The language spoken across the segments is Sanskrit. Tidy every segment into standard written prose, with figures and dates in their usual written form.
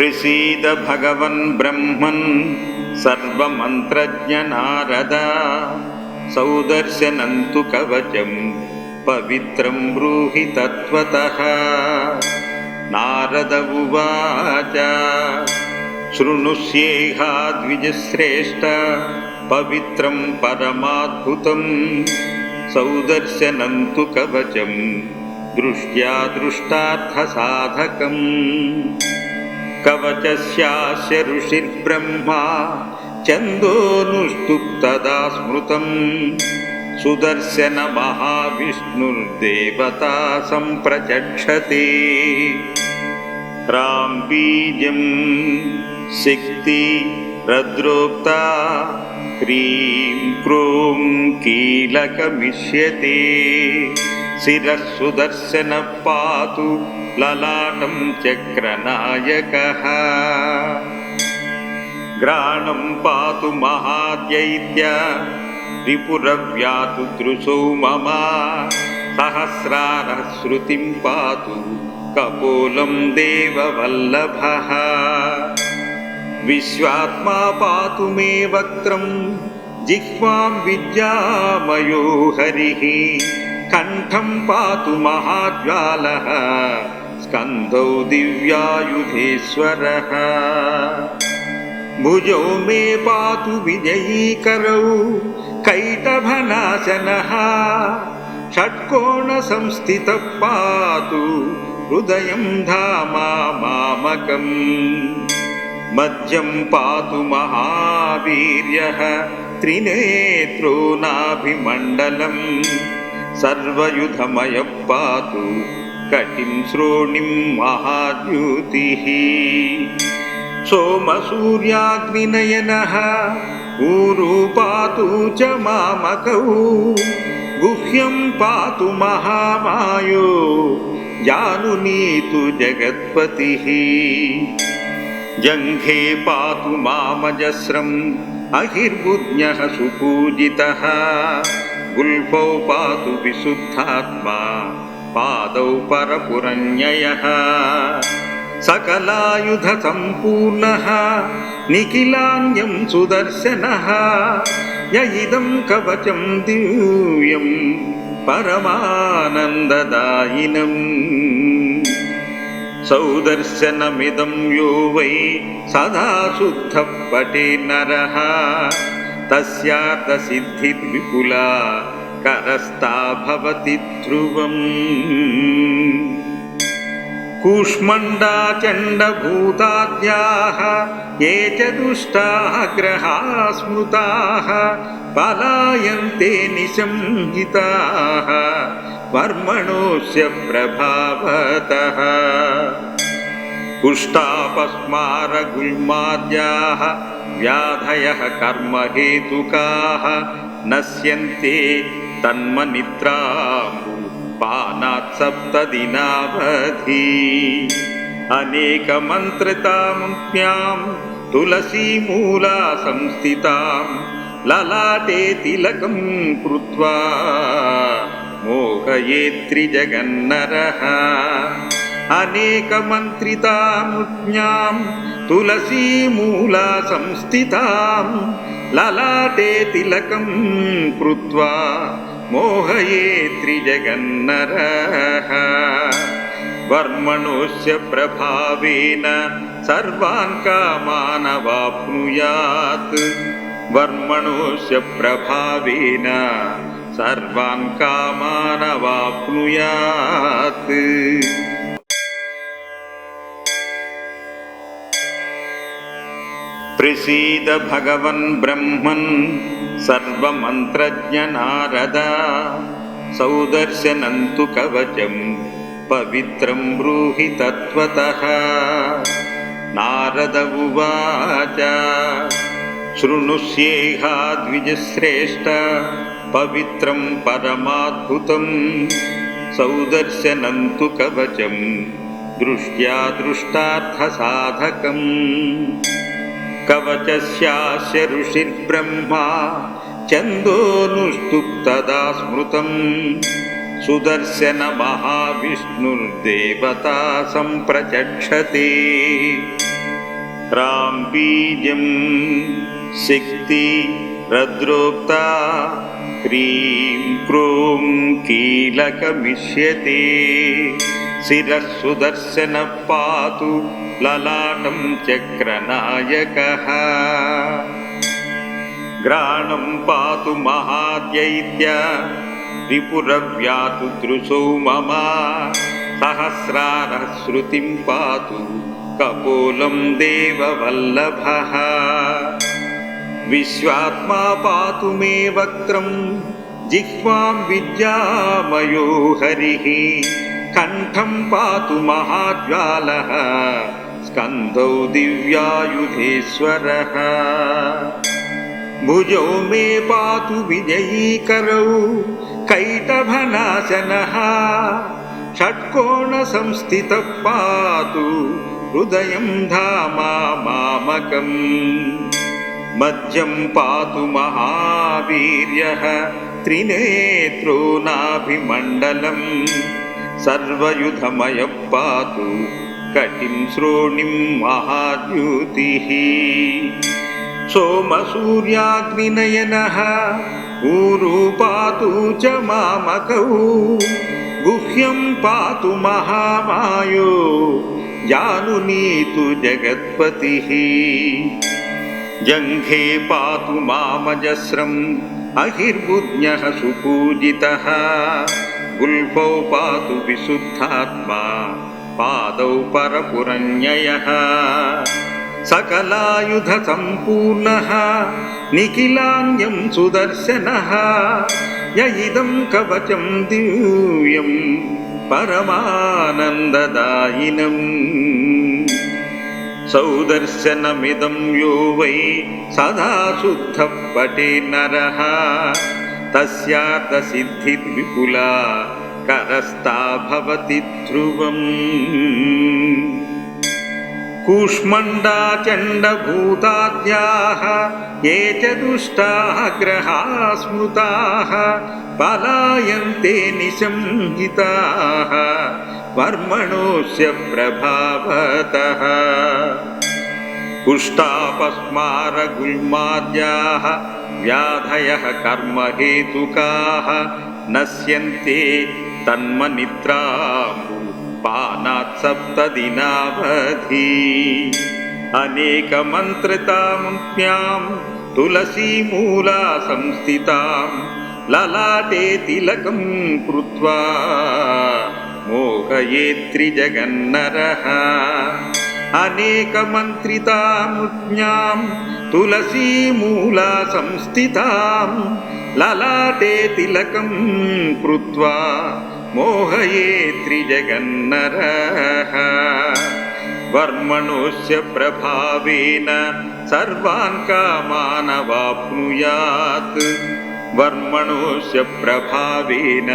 प्रसीद भगवन् ब्रह्मन् सर्वमन्त्रज्ञ नारद सौदर्शनं तु कवचं पवित्रं ब्रूहि तत्त्वतः। नारद उवाच शृणुष्येहा द्विजश्रेष्ठ पवित्रं परमाद्भुतं सौदर्शनं तु कवचं दृष्ट्या दृष्टार्थसाधकम्। कवचस्यास्य ऋषिर्ब्रह्मा छन्दोनुष्टुप्तदा स्मृतं सुदर्शन महाविष्णुर्देवता सम्प्रचक्षते। क्रां बीजं शक्ति रद्रोक्ता क्रीं क्रूं कीलकमिष्यते। शिरः सुदर्शन पातु ललाटं चक्रनायकः। घ्राणं पातु महादैत्य रिपुरव्यातु दृशो मम। सहस्रारः श्रुतिं पातु कपोलं देववल्लभः। विश्वात्मा पातु मे वक्त्रं जिह्वां विद्यामयो हरिः। कण्ठं पातु महाज्वालः स्कन्धौ दिव्यायुधेश्वरः। भुजौ मे पातु विजयीकरौ कैटभनाशनः। षट्कोणसंस्थितः पातु हृदयं धामा मामकम्। मध्यं पातु महावीर्यः त्रिनेत्रो नाभिमण्डलम्। सर्वयुधमयः पातु कटिं श्रोणिं महाद्युतिः। सोमसूर्याग्निनयनः ऊरू पातु च मामकौ। गुह्यं पातु महामायो जानुनीतु जगत्पतिः। जङ्घे पातु मामजस्रम् अहिर्बुज्ञः सुपूजितः। गुल्फौ पातु विशुद्धात्मा पादौ परपुरन्ययः। सकलायुधसम्पूर्णः निखिलान्यं सुदर्शनः। य इदं कवचं दिव्यं परमानन्ददायिनम्। सौदर्शनमिदं यो वै सदा शुद्धः पठे नरः। तस्यार्थसिद्धिर्विपुला करस्था भवति ध्रुवम्। कूष्मण्डा चण्डभूताद्याः ये च दुष्टाः ग्रहाः स्मृताः पलायन्ते निशंसिताः वर्मणोऽस्य प्रभावतः। कुष्ठापस्मारगुल्माद्याः व्याधयः कर्महेतुकाः नश्यन्ते तन्मनिद्रापानात् सप्तदिनावधि। अनेकमन्त्रितां तुलसीमूला संस्थितां ललाटे तिलकं कृत्वा मोहयेत्त्रिजगन्नरः। अनेकमन्त्रितां तुलसीमूला संस्थितां ललाटे तिलकं कृत्वा मोहयेत्त्रिजगन्नरः। वर्मणोऽस्य प्रभावेन सर्वान् कामान् अवाप्नुयात्। वर्मणोऽस्य प्रभावेन सर्वान् कामान् अवाप्नुयात्। प्रसीद भगवन् ब्रह्मन् सर्वमन्त्रज्ञ नारद सौदर्शनं तु कवचं पवित्रं ब्रूहि तत्त्वतः। नारद उवाच शृणुष्येहा द्विजश्रेष्ठ पवित्रं परमाद्भुतं सौदर्शनं तु कवचं दृष्ट्या दृष्टार्थसाधकम्। कवचस्यास्य ऋषिर्ब्रह्मा छन्दोनुष्टुप्तदा स्मृतं सुदर्शन महाविष्णुर्देवता सम्प्रचक्षते। राम्बीजं सिक्ति रद्रोक्ता क्रीं क्रूं कीलकमिष्यते शिरः सुदर्शनः पातु ललाटं चक्रनायकः ग्राणं पातु महाद्यैत्य रिपुरव्यातु दृशो मम सहस्रारः श्रुतिं पातु कपोलं देववल्लभः विश्वात्मा पातु मे वक्त्रं जिह्वां विद्यामयो हरिः कण्ठं पातु महाज्वालः स्कन्दौ दिव्यायुधेश्वरः भुजौ मे पातु विजयीकरौ कैटभनाशनः षट्कोणसंस्थितः पातु हृदयं धामा मामकम् मध्यं पातु महावीर्यः त्रिनेत्रो नाभिमण्डलम् सर्वयुधमयः पातु कटिं श्रोणिं महाद्युतिः सोमसूर्याग्निनयनः ऊरू पातु च मामकौ गुह्यं पातु महामायो जानुनीतु जगत्पतिः जङ्घे पातु मामजस्रम् अहिर्बुज्ञः सुपूजितः गुल्फौ पातु विशुद्धात्मा पादौ परपुरन्ययः सकलायुधसम्पूर्णः निखिलान्यं सुदर्शनः य इदं कवचं दिव्यं परमानन्ददायिनम् सौदर्शनमिदं यो वै सदा शुद्धः पठे नरः तस्यार्थसिद्धिर्विपुला करस्था भवति ध्रुवम् कूष्मण्डा चण्डभूताद्याः ये च दुष्टाः ग्रहाः स्मृताः पलायन्ते निशंहिताः वर्मणोऽस्य प्रभावतः कुष्ठापस्मारगुल्माद्याः व्याधयः कर्महेतुकाः नश्यन्ते तन्मनिद्राम् पानात् सप्तदिनावधि अनेकमन्त्रतामुख्यां तुलसीमूला संस्थितां ललाटे तिलकं कृत्वा मोहयेत्त्रिजगन्नरः अनेकमन्त्रितामुख्यां तुलसीमूला संस्थितां ललाटे तिलकं कृत्वा मोहयेत्त्रिजगन्नरः वर्मणोऽस्य प्रभावेन सर्वान् कामान् अवाप्नुयात् वर्मणोऽस्य प्रभावेन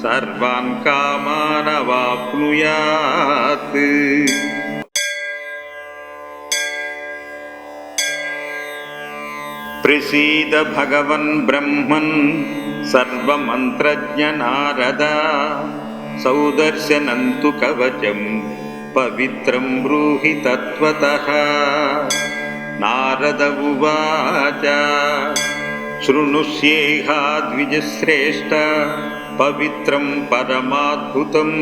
सर्वान् कामान् अवाप्नुयात् प्रसीद भगवन् ब्रह्मन् सर्वमन्त्रज्ञ नारद सौदर्शनं तु कवचं पवित्रं ब्रूहि तत्त्वतः नारद उवाच शृणुष्येहा द्विजश्रेष्ठ पवित्रं परमाद्भुतं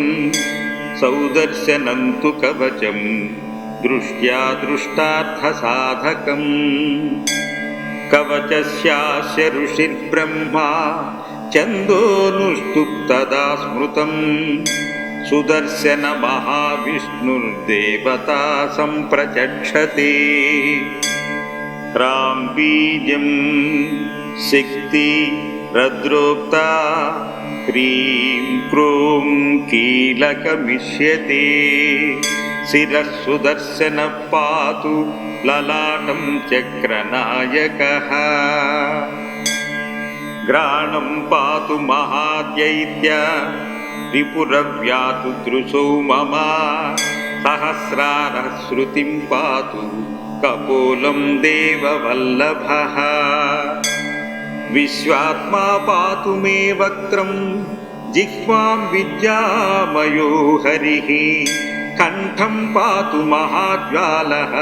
सौदर्शनं तु कवचं दृष्ट्या दृष्टार्थसाधकम् कवचस्यास्य ऋषिर्ब्रह्मा छन्दोनुष्टुप्तदा स्मृतं सुदर्शनमहाविष्णुर्देवता सम्प्रचक्षते राम्बीजं सिक्ति रद्रोक्ता क्रीं क्रूं कीलकमिष्यते शिरः सुदर्शनः पातु ललाटं चक्रनायकः ग्राणं पातु महाद्यैत्य रिपुरव्यातु दृशो मम सहस्रारः श्रुतिं पातु कपोलं देववल्लभः विश्वात्मा पातु मे वक्त्रं जिह्वां विद्यामयो हरिः कण्ठं पातु महाज्वालः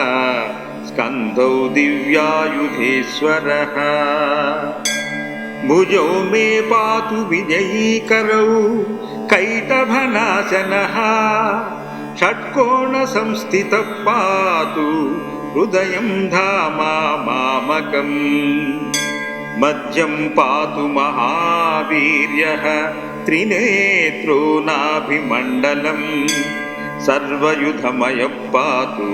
स्कन्धौ दिव्यायुधेश्वरः भुजौ मे पातु विजयीकरौ कैटभनाशनः षट्कोणसंस्थितः पातु हृदयं धामा मामकम् मध्यं पातु महावीर्यः त्रिनेत्रो नाभिमण्डलम् सर्वयुधमयः पातु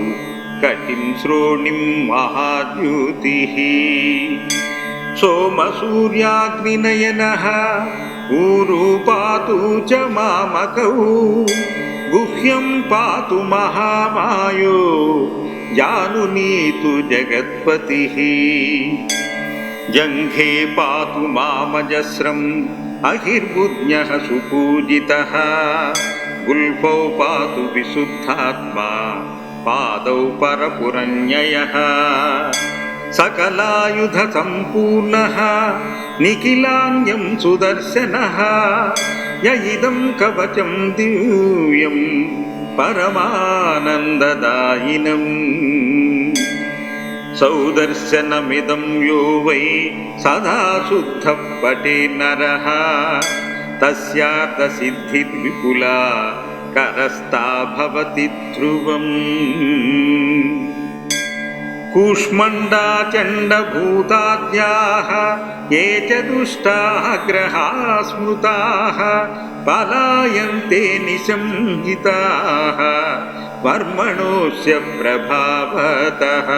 कटिं श्रोणिं महाद्युतिः सोमसूर्याग्निनयनः ऊरू पातु च मामकौ गुह्यं पातु महामायो जानुनीतु जगत्पतिः जङ्घे पातु मामजस्रम् अहिर्बुज्ञः सुपूजितः गुल्फौ पातु विशुद्धात्मा पादौ परपुरन्ययः सकलायुधसम्पूर्णः निखिलान्यं सुदर्शनः य इदं कवचं दिव्यं परमानन्ददायिनम् सौदर्शनमिदं यो वै सदा शुद्धः पठे नरः तस्यार्थसिद्धिर्विपुला करस्था भवति ध्रुवम् कूष्मण्डा चण्डभूताद्याः ये च दुष्टाः ग्रहाः स्मृताः पलायन्ते निशंहिताः वर्मणोऽस्य प्रभावतः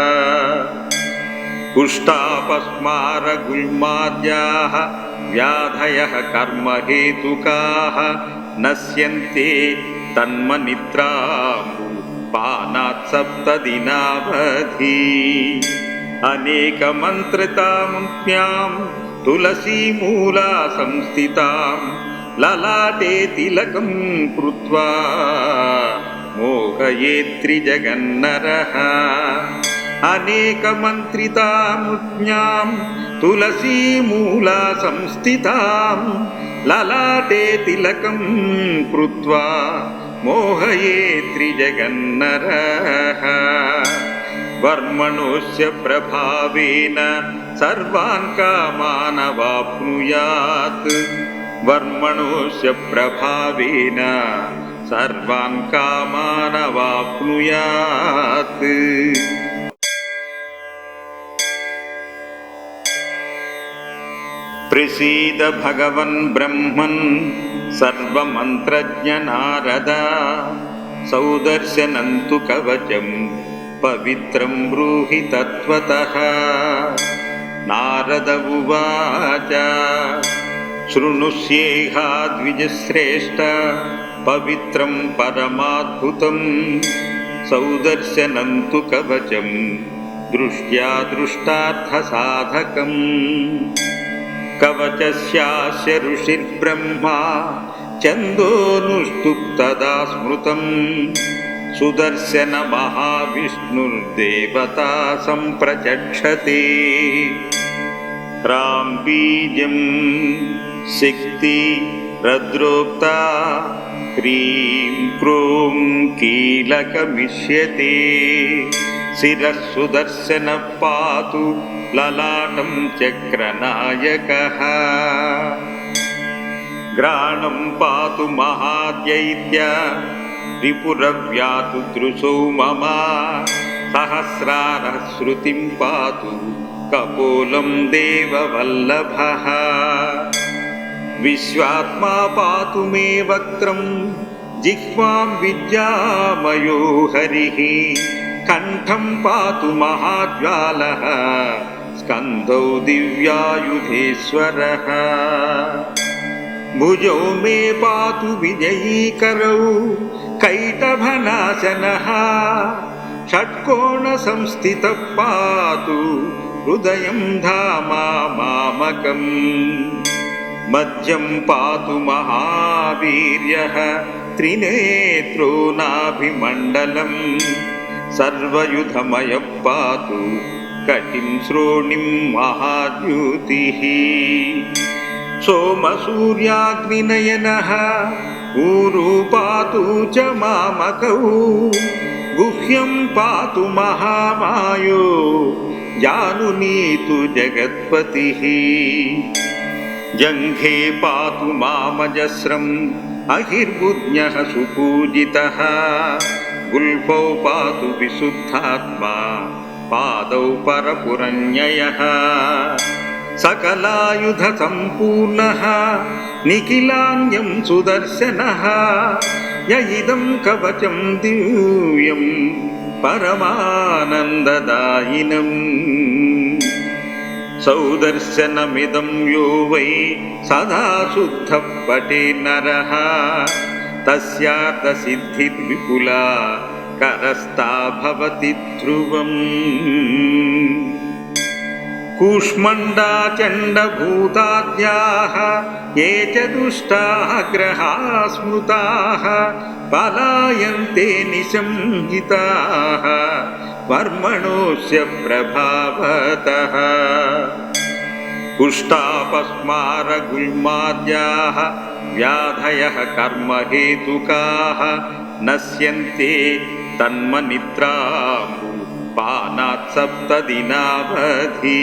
कुष्ठापस्मारगुल्माद्याः व्याधयः कर्महेतुकाः नश्यन्ते तन्मनिद्रापानात् सप्तदिनावधि अनेकमन्त्रितां तुलसीमूला संस्थितां ललाटे तिलकं कृत्वा मोहयेत्त्रिजगन्नरः अनेकमन्त्रितां तुलसीमूला संस्थितां ललाटे तिलकं कृत्वा मोहयेत्त्रिजगन्नरः वर्मणोऽस्य प्रभावेन सर्वान् कामान् अवाप्नुयात् वर्मणोऽस्य प्रभावेन सर्वान् कामान् अवाप्नुयात् प्रसीद भगवन् ब्रह्मन् सर्वमन्त्रज्ञ नारद सौदर्शनं तु कवचं पवित्रं ब्रूहि तत्त्वतः नारद उवाच शृणुष्येहा द्विजश्रेष्ठ पवित्रं परमाद्भुतं सौदर्शनं तु कवचं दृष्ट्या दृष्टार्थसाधकम् कवचस्यास्य ऋषिर्ब्रह्मा छन्दोनुष्टुप्तदा स्मृतं सुदर्शन महाविष्णुर्देवता सम्प्रचक्षते क्रां बीजं शक्ति रद्रोक्ता क्रीं क्रूं कीलकमिष्यते शिरः सुदर्शन पातु ललाटं चक्रनायकः घ्राणं पातु महाद्यैत्य रिपुरव्यातु दृशो मम सहस्रारः श्रुतिं पातु कपोलं देववल्लभः विश्वात्मा पातु मे वक्त्रं जिह्वां विद्यामयो हरिः कण्ठं पातु महाज्वालः स्कन्धौ दिव्यायुधेश्वरः भुजौ मे पातु विजयीकरौ कैटभनाशनः षट्कोणसंस्थितः पातु हृदयं धामा मामकम् मध्यं पातु महावीर्यः त्रिनेत्रो नाभिमण्डलम् सर्वयुधमयः पातु कटिं श्रोणिं महाद्युतिः सोमसूर्याग्निनयनः ऊरू पातु च मामकौ गुह्यं पातु महामायो जानुनीतु जगत्पतिः जङ्घे पातु मामजस्रम् अहिर्बुज्ञः सुपूजितः गुल्फौ पातु विशुद्धात्मा पादौ परपुरन्ययः सकलायुधसम्पूर्णः निखिलान्यं सुदर्शनः य इदं कवचं दिव्यं परमानन्ददायिनम् सौदर्शनमिदं यो वै सदा शुद्धः पठे नरः तस्यार्थसिद्धिर्विपुला करस्था भवति ध्रुवम् कूष्मण्डा चण्डभूताद्याः ये च दुष्टाः ग्रहाः स्मृताः पलायन्ते निशंहिताः वर्मणोऽस्य प्रभावतः कुष्ठापस्मारगुल्माद्याः व्याधयः कर्महेतुकाः नश्यन्ते तन्मनिद्रापानात् सप्तदिनावधि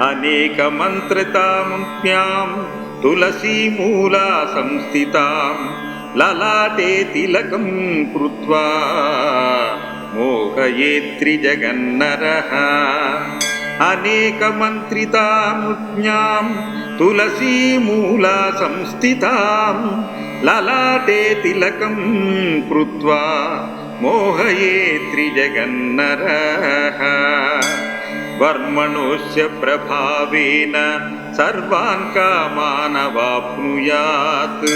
अनेकमन्त्रितामुख्यां तुलसीमूला संस्थितां ललाटे तिलकं कृत्वा मोहयेत्त्रिजगन्नरः अनेकमन्त्रितामुख्यां तुलसीमूला संस्थितां ललाटे तिलकं कृत्वा मोहयेत्त्रिजगन्नरः वर्मणोऽस्य प्रभावेन सर्वान् कामान् अवाप्नुयात्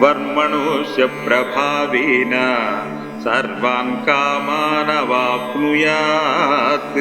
वर्मणोऽस्य प्रभावेन सर्वान् कामान् अवाप्नुयात्।